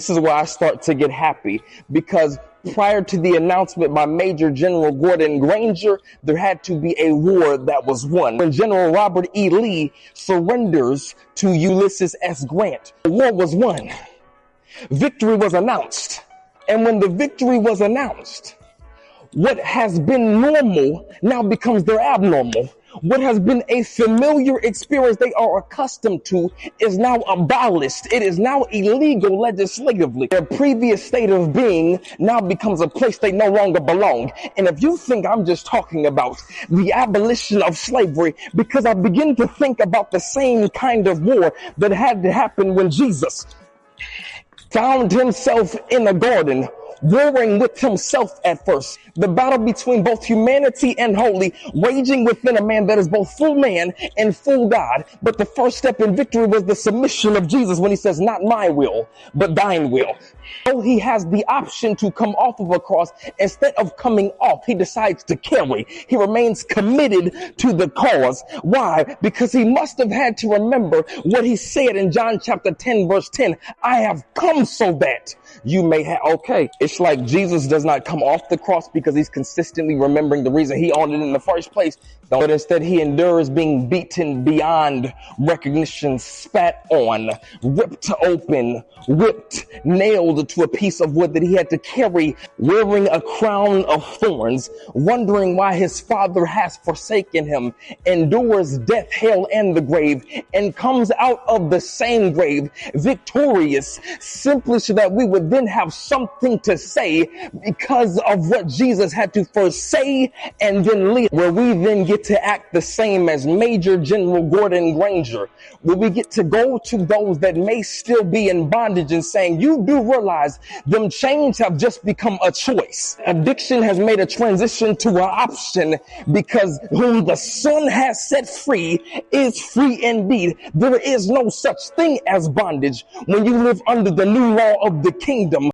This is where I start to get happy, because prior to the announcement by Major General Gordon Granger, there had to be a war that was won. When General Robert E. Lee surrenders to Ulysses S. Grant, the war was won. Victory was announced. And when the victory was announced, what has been normal now becomes their abnormal. What has been a familiar experience they are accustomed to is now abolished. It is now illegal legislatively. Their previous state of being now becomes a place they no longer belong. And if you think I'm just talking about the abolition of slavery, because I begin to think about the same kind of war that had to happen when Jesus found himself in a garden, warring with himself at first. The battle between both humanity and holy, raging within a man that is both full man and full God. But the first step in victory was the submission of Jesus when he says, not my will, but thine will. So he has the option to come off of a cross. Instead of coming off, he decides to carry. He remains committed to the cause. Why? Because he must have had to remember what he said in John chapter 10, verse 10. I have come so that you may have. Okay, it's like Jesus does not come off the cross because he's consistently remembering the reason he on it in the first place. But instead he endures being beaten beyond recognition, spat on, ripped open, whipped, nailed to a piece of wood that he had to carry, wearing a crown of thorns, wondering why his father has forsaken him, endures death, hell, and the grave, and comes out of the same grave victorious, simply so that we would then have something to say because of what Jesus had to first say and then leave, where we then get to act the same as Major General Gordon Granger, where we get to go to those that may still be in bondage and saying, you do realize them chains have just become a choice. Addiction has made a transition to an option, because whom the Son has set free is free indeed. There is no such thing as bondage when you live under the new law of the kingdom.